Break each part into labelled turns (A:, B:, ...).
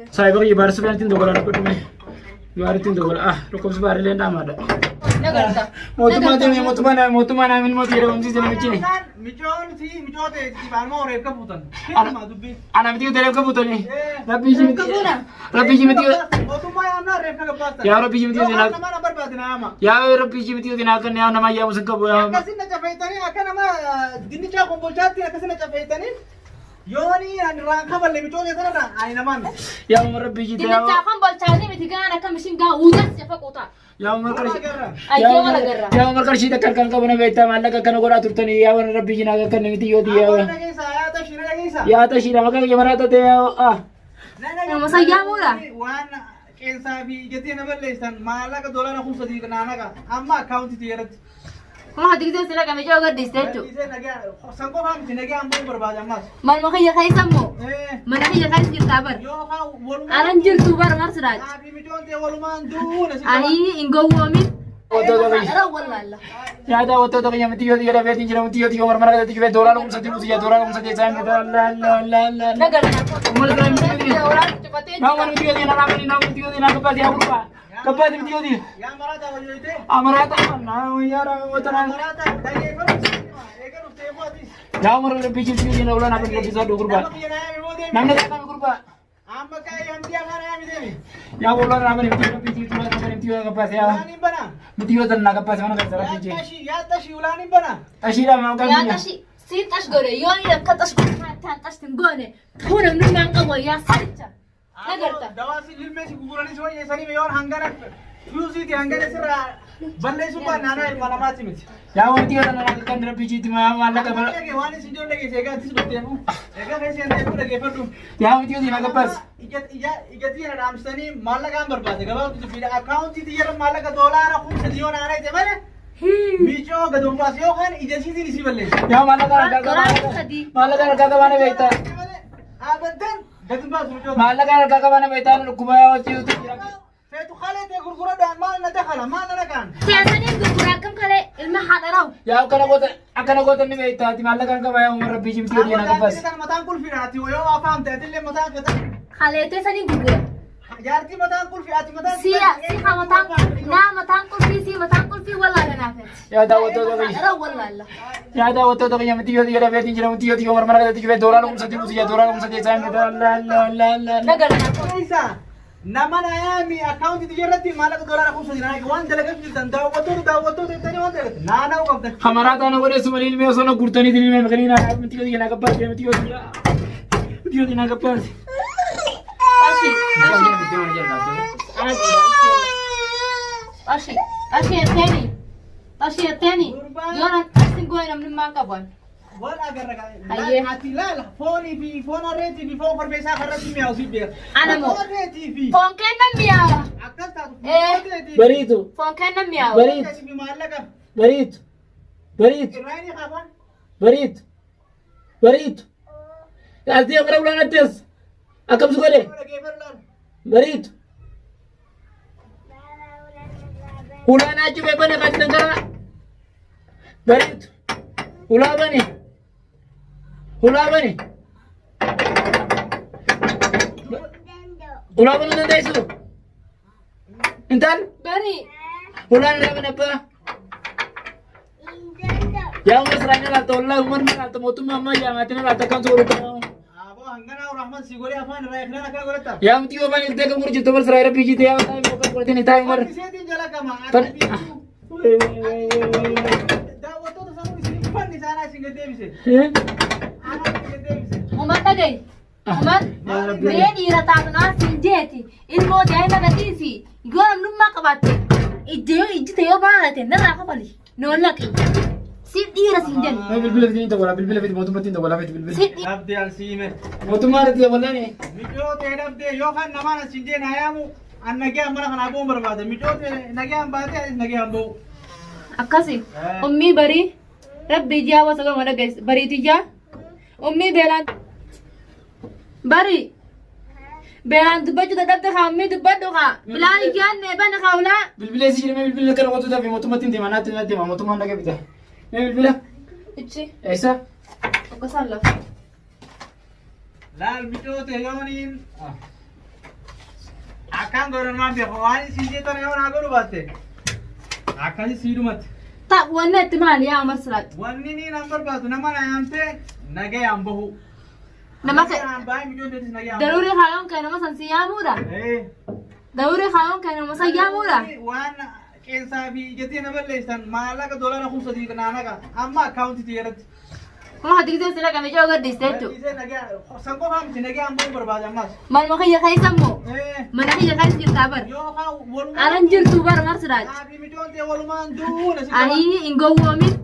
A: Saya bagi baru sebenarnya tindu bola aku tu meh, baru tindu bola rokok sebarang lain nama ada. Motu mana min motu ada unsi jalan macam ni. Anak mesti ada kebutuhan ni. Tapi sih mesti ya Rabbi sih mesti nak. Ya Rabbi sih mesti nak kan ya nama ya musuh kabu. Yoni and Ranka Limitonia, I am a man. Young Rabbi, you know, young Marcashita can come and wait time and like a canogora to Tony, Yavan Rabina can meet you. Yata Shiraka Yamarata de one can Sabi getting a list and Malaka Dollar who's the Nanaga. I'm not counted here.
B: ما هديك زي سلاك أنا جاوا قديش تيجو. ما المخيّة خايس سمو. ما نخيّة خايس جرتابر. أنا نجر توبر مرسرات. أهي إنجو وامين. يا دا وتو تو يوم تيجي تيجي ربيت تيجي يوم تيجي مرة مرة تيجي في دوران ومسدي مسيا دوران ومسدي سام كذا لا لا لا لا. نقدر. مول كلام تيجي. ما هو تيجي أنا رامي نام تيجي أنا كبار يا برا. كبار تيجي. يا مرات أقول يوتي. أمرات أنا يا رام وتنا. يا مرة بيجي تيجي أنا ولا نبي نبي زاد برا. نامنا كذا برا. Ya bola ramai mesti kapas ya. Mesti orang nak kapas mana kerja lagi. Ya tashi ulani bana. Tashi lah mau kan. Ya tashi. Si tash gore. Yo ni nak tash tash tinggone. Pura nungang kamu ya saja. Nagarta.
A: Dawasi ilmu si kuburan itu ya sari meyor hanggaran. Fusi di hanggaran sera. Bande supa nana ilmu macam itu. Ya wanti orang nak kan rapi citi mana kabar. Wani sinjol lagi sega tis betul ya. Sega macam ni pun lagi perlu. Ya wanti orang nak kapas. Ikat dia ada amstani malah gambar pas. Kalau tu bila account itu dia malah ke $1 aku sedion ada itu mana? Bijo gedung pas yo kan ijazah ini sih balik. Ya malah kan kagak mana beta. Abadan gedung pas bijo. Malah kan kagak mana beta kubaya waktu itu. Saya tu kali dia gurgura dan mana nanti kalah mana nak kan?
B: Siapa ni gurgura kam kali ilmu hadarau.
A: Ya akan aku ni beta. Ti malah kan kubaya umur bijim tu dia nak pas. Kita matang kulfi nanti. Yo apa am tadi le matang kita.
B: Kali itu saya ni gurgura.
A: Yarti matang kulfi ati matang.
B: Si matang. Na matang kulfi si matang kulfi wala na nafas.
A: Ya dah waktu tu kaya.
B: Hadarau wala Allah.
A: Ya dah waktu tu kaya mesti dia ada beti jiran mesti dia umur mana kita tiga $1 umsati musia $1 umsati saya kita la.
B: Nagar.
A: Isa. Nama naya mi account itu jarak ti malah $1 aku sudah naik. Wan jalan ke kita dah waktu tu tadi wan jalan. Nana aku dah. Hamarat anak orang semua ini memang sono kurtani ini memang kali nak mesti dia nak apa mesti dia nak apa.
B: Ashi ateni. Yoran asin goy namni mangkaban.
A: Wala agar nak. Hati lah. Phone orang TV phone per pesa kerja TV mau sih
B: Ana mo.
A: TV.
B: Phone kena miao.
A: Akan tak.
C: Beri itu.
B: Phone kena miao.
C: Beri itu. Beri itu.
A: Ini kapan?
C: Beri itu. Nanti yang kerja ulang atas. Akam suka deh. Beri itu. Ulang aja bebas nak kata negara. Beri itu. Ulang apa ni? Ulang apa ni? Ulang apa nunda itu? Intan?
B: Beri.
C: Ulang apa? Yang mesranya lah tolong umur mana temu tu mama yang hatinya lah tekan suruh kamu.
A: Abo hanggan au rahman sigori apa ni rakyat nak kau kata?
C: Yang tiga mana kita kamu urut itu mesra piji tiap tahun bukan berarti ni tahun ber.
A: Siapa jalan kamu? Dah waktu tu sama di sini pun di sana singgah dia bisa. Anak singgah dia bisa.
B: Umar tagay. Umar. Dia di rata na sinjeti. Ilmu dia na natisi. Igor numma kabate. Ijjo tayo ba natin na nakapali. Nolak. Sit dira sinjen.
C: Bilbil itu bola bilbil itu mau tumpatin itu bola bilbil.
A: Abdi al sime.
C: Mau tumpah itu bola ni.
A: Video terhadap dia, yo kan nama nasi sinjen ayamu. Annagee amma kana abuun barbaada. Micoota nagee an baatee anis nagee an bahu.
D: akkasi ummii barii rabbii jaa wasa gama dhageess bariiti jaa ummii beelaan barii beelaan dubbachuu dadhabde kaa ummii dubbadhu kaa bilaan ijaanne bana kaa ulaa
B: bilbilee si jirme bilbilee kana watu tafi mootummaatti hin deema naatti naatti deema mootummaan dhagee bita mee bilbila
D: ichi
B: eessa
D: akkasaan lafa
A: Laal micoota yooniin akkaan godhan maan beeku waan isin jeetan yoon haa godhu baatte akkasi siidumatti.
D: ta wanne itti maali yaa umar siraat
A: Wanni niin an barbaadu nama na yaamte nagee an bahu.
D: nama ke
A: an bahay micootaatis nagee an
D: daruuri kaayoon kee nama san si yaamuudha
A: bahu.
D: daruuri kaayoon kee nama san yaamuudha
A: Waan qeensaa fi jettee na balleessan maallaqa dolara 3,000 naanaqa amma akkaawuntii xiyyaratti.
D: kuma hati gisee sila kame joo gaddiste jechu
A: Dhiisee nagee san qofaa miti nagee an bahu barbaada ammas.
D: malma kiyya keessa immoo mana kiyya keessa jirtaa bar
A: Yookaan walumaan.
D: anan jirtu bar umar siraat
A: Naafi micootee walumaan duuna si
D: ayi hin gowwoomin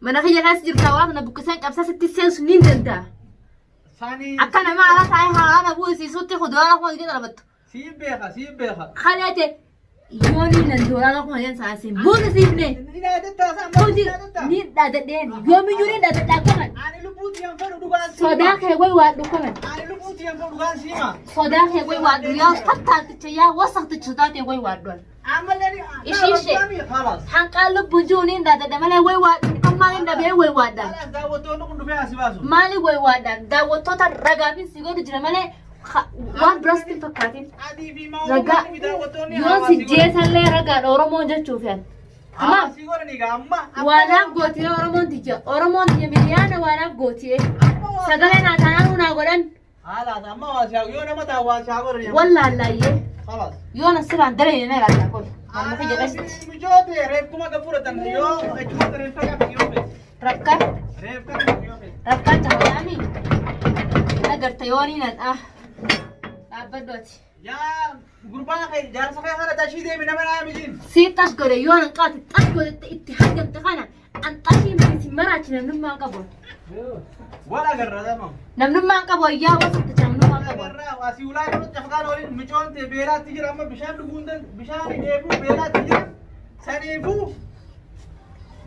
D: mana kiyya keessa jirtaa waa kana buqqiseen qabsa sitti seensu niin danda'a
A: Sani
D: akka nama ala taa'ee haala bu'isiisutti kuduraan akkuma hojii dalabattu
A: siin beeka siin beeka.
D: kaleete yooni nan dooraan akkuma hojii saasiin bu'isiifne
A: Ni dhaadettaa san
D: hojii ni dhaadadheen yoomiyyuu ni dhaadadhaa qaban
A: Ani lubbuuti yan fedhu dhugaan siima.
D: sodaa kee way waadhu qaban
A: Ani lubbuuti yan fedhu dhugaan siima.
D: sodaa kee way waadhu yaa tattaaticha yaa wasaqticha sodaatee way waadhuan
A: Ammallee
D: Ishee.
A: Halas.
D: hanqaan lubbuun jiru ni dhaadadha malee way waadhu kan maaliin dhabee way waadhaan
A: Halas daawwattoonni kun dhufee asii baasu.
D: maali way waadhaan daawwattoota ragaa fi si godhu jira malee waan biraas hin fakkaatin
A: Adii fi
D: ragaa
A: maawwan daawwattoonni
D: yoo si jeesallee ragaadha oromoon jechuuf yan
A: Amma si godhani gaa amma.
D: waanaaf gootiye oromoon tija oromoon tija miliyaana waanaaf gootiye sagalee naa taanaan naa godhan
A: Halas amma waasiyaa yoo nama taa waasiyaa godhani.
D: wallaallaayee
A: Halas.
D: yoo na siraan daree na ilaalaa kun malma kiyya dhasti
A: Mijootee reefkuma ga fudhatan yoo ejjumatti reefka qaban yoo fedhe.
D: rakka
A: Reefka qaban yoo fedhe.
D: rakkaa jahoyaami nagarta yoonii nan dhaabbaddooti
A: Yaa gurbaa kee jaarsa kee kana tashii deemi nama naa mijiin.
D: sii xash godhe yoo nan qaate xash godhette itti hangamte kana an xashii miti maraachi namnummaan qabu
A: Wal agarra dama.
D: namnummaan qabu yaa wasatti namnummaan qabu
A: Agarra asii ulaa jirutti afgaan waliin micoomte beelaatti jira amma bishaan dhuguun bishaan dheebuu beelaatti jira. Saniifuu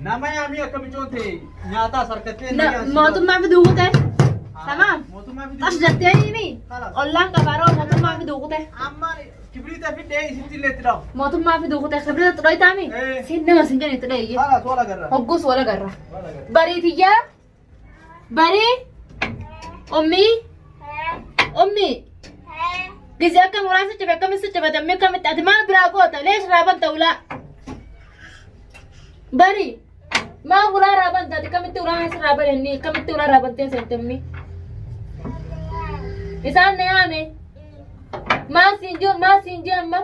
A: nama yaamii akka micoomte nyaataa sarkattee
D: mootummaa fiduu kute tamaam
A: mootummaa
D: xash jettee himi ollaan qabaaroo mootummaa fiduu kute
A: amma kibriita fidee isitti illee itti dhawu.
D: mootummaa fiduu kute kibrita xudhoytaami siin nama sin jani xudhoyye
A: Halas wal agarra.
D: hoggus wala garra
A: Wal agarra.
D: bariitiyyaa barii ummii gizi akka muraasa cabe akkamitti cabatamme akkamitti ati maal biraa goota lees raaban ta'ulaa barii maa ulaa raaban taate kamitti ulaa mees raaban inni kamitti ulaa raabattee seentemmii isaan na yaame maa siin jiru amma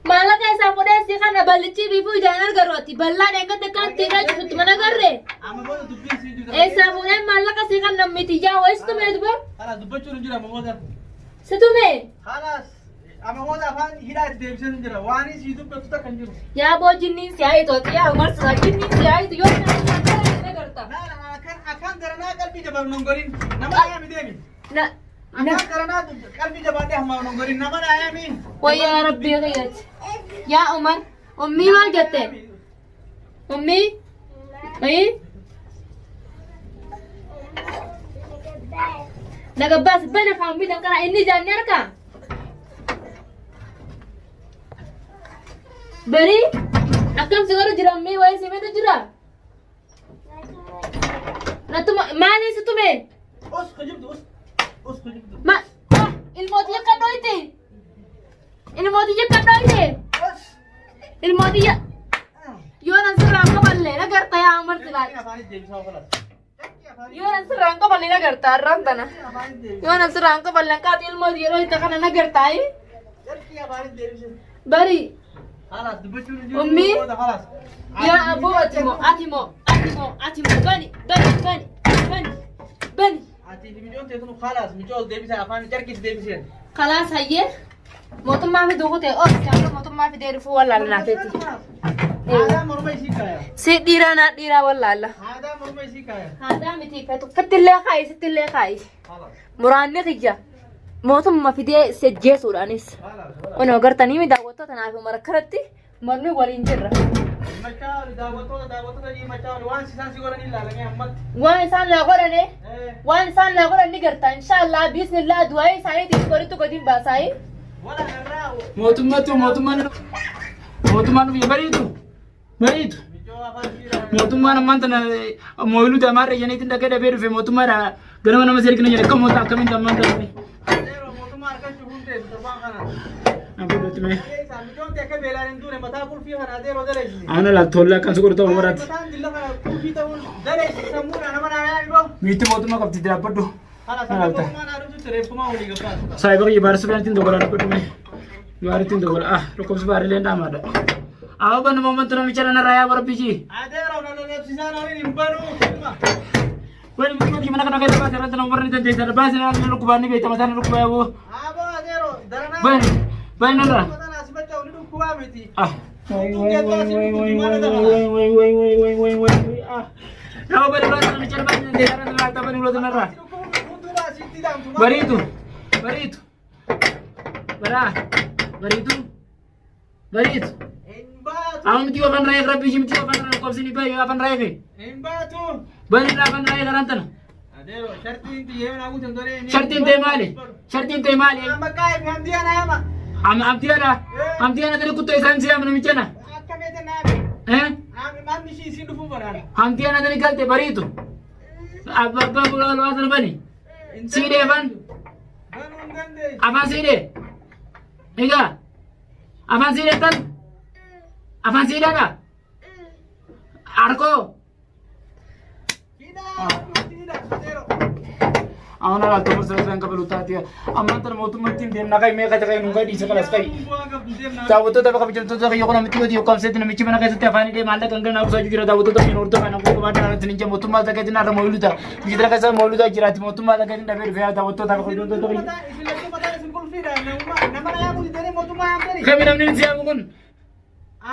D: maallaqa isaa fudheessi kana ballichi biifuu ijaan argarooti ballaa dheengate kan tiiraa jirtutti mana garree
A: Amma booda dubbiin sii jiru.
D: eessaa fuudheen maallaqa sii kan nammiti ijaa wayistu mee dubar
A: Halas dubbachuun hin jira amma booda.
D: situ mee
A: Halas amma booda afaan hidhaa itti deebisee hin jira. Waan sii dubbatu takka hin jiru.
D: yaa boo jinniin si haayitooti yaa umarsa jinniin si haayitu yoo na garta
A: Akkaan garanaa qalbii jabaan nongoriin nama yaami deemi.
D: na
A: Akkaan garanaa qalbii jabaadhee hammaa nongoriin nama yaami.
D: wayyaa rabbii qayyati yaa umar ummii maal jette ummii ayi nagabbaas bana kaambii danqara inni jaanni harka barii akkam si godhu jira ummii wayii simeetu jira natuma maaliin si tume
A: Us kujibdu us kujibdu.
D: ma ilmootii akka dhoyte ilmootii akka dhoyte
A: Us.
D: ilmootii yoo nan sirraan qaballe nagarta yaa umar silaat
A: Afaanis deebisaa ofalas.
D: yoo nan sirraan qaballe nagarta arraan tana
A: Afaanis deebisaa.
D: yoo nan sirraan qaballe kaati ilmootii yeroo itti kana nagartaayi
A: Jarki afaanis deebisee.
D: barii
A: Halas dubbachuun hin jiru.
D: Ummi.
A: Booda halas.
D: yaa abboo ati moo bani
A: Ati mijoon teessuma halas mijool deebisaa afaan jarkis deebiseen.
D: kalaas hayyee mootummaa fi duukute oo mootummaa fi deerifuu wallaalanaafeeti
A: Aadaa morma isii kaaya.
D: Si dhiiraa naa dhiiraa wallaalla.
A: Aadaa morma isii kaaya.
D: Aadaa miti fetu fattillee kaayi sittillee kaayi. Muraanni kiyya mootummaa fidee sejjeesuudhaanis. Onoo gartanii mi daawwattoota naaf marakkaratti mormi waliin jirra.
A: Machaawali daawwattoota machaawali waan isaan si godhanii ilaalanii ammatti.
D: Waan isaan naa godhane waan isaan naa godhan ni garta inshaallah bismillah du'aa isaaniitiif godhitu godhin baasaayi.
A: Wala garraa.
B: mootummaan biyya bariitu
A: Mijoo afaan siidhaa.
B: mootummaan ammaan tana mooyiluu damaarra janiitiin dhaqee dhabee dhufe mootummaadha ganama nama seerkina jedhe akka moota akkamiin dammaan darbe.
A: Adeero mootummaa harkachuu hundeessu torbaan kana.
B: Namoota mee
A: Mijoon akka beelaan hin duune mataa kulfii kana adeeroo daleessise.
B: ana laattoollee akkan sugur ta'u baraati.
A: Mataan dilla kana kulfii ta'uun daleessise sammuudhaan nama naa yaa'u.
B: Miitti mootummaa qabdi daabbadhu.
A: Hala sababa mootummaa naa dhuftu reeffumaa olii gabbaatu.
B: Saayiba kiyya baarsu biratti dogola dhabbadhu mee. Baaritti dogola lakkoofsi baarilee ndaamaadha. Awa banna moomantu namicha nana raayaa barbiji.
A: Adeeroo na laleebsisaa nooriin hin banuu.
B: Wani mukti mana kana kaisa baasa ranta nomor ni tante sana baasa na nulu kubani be tama sana lukubaya wo.
A: Abo adeeroo daranaa.
B: Bani nana.
A: Mataan asii bacha olii dhukkubaa miti.
B: Ah. Ah. Rawa bani ulah sana bicara bani nanti karena sana alta bani ulah sana ra.
A: Fuuldura asitti daamtu.
B: Baritu.
A: Hin baatu.
B: Awam tiwa ban raya kerap biji tiwa ban raya kau sini bayi apa raya ke?
A: Hin baatu.
B: Bani lah ban raya karanta na.
A: Adeeroo shartiin tiyyee naa guutan doree.
B: Shartin teh mali.
A: Amma kaayif hamdiyaa naa yama.
B: Am tiada tadi kutu esan siam namicha na.
A: Akka beete naa
B: Eh?
A: Namni ishii isin dhufuu barbaada.
B: Am tiada tadi galte baritu. Abba bulan luar sana bani. Sini ban.
A: Banuu hin dandeessu.
B: Apa sini? Ega. Apa sini tan? Apa sini ka? Arko.
A: Hidhaa adeeroo.
B: Awna la tomar sa sang kabelu tatia. Amma tan motum tin dem nakai me kata kai nungai di sakalas kai. Dawoto ta baka bijan to ta yoko na mitio di yokam set na michi mana kai sete afani de malla kangan na usaju gira dawoto ta min urto kana ko ba ta tin je motum ma ta kai na moiluta. Bidra kai sa moiluta jirati motum ma ta kai na ber vea dawoto ta ko do to.
A: Isin lagi mataan isin kulfiidha. Nama naa yaamu ditanii mootummaa yaamtanii.
B: Kami namni siam kun.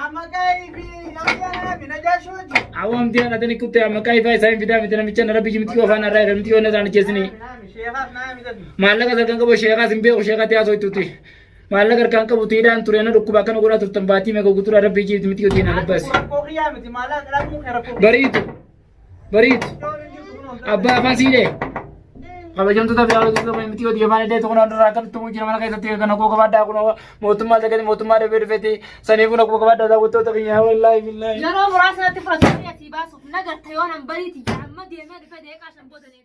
A: Amma kaayifi hamdiyaa naa yaami najaashooji.
B: Awam tiada tadi kutu amma kai fa sai bidam mitana michi na rabbi jimti ko fa na ra miti ona zan kesini.
A: Sheekhaaf naa yaami dadi.
B: Maallaqa sarkan qabu sheekaa simbe o sheekaa tiyaa soituti. Maallaqa kan qabu tiidaan turena dhukkuba kana godha turtan baatii mega gutura rabbi jiiti miti yotiin alabbas.
A: Rakkoo kiyyaa miti maallaa dhabuu kee rakkoo.
B: Bariitu. Abbaa afaan siidee. Kabajamtoota fi hawwattoota miti yotii afaan illee tokko irraa kan tumu jira mana keessatti kana koo qabaadhaa kun mootummaa sagatti mootummaa dhabee dhufeeti saniifuu na koo qabaadhaa daawwattoota kiyyaa wallaahi billaahi.
D: Yeroo muraasatti fudhatanii asii baasuuf nagarta yoo nan bariiti amma deemee dhufe deeqaa shan boodanii.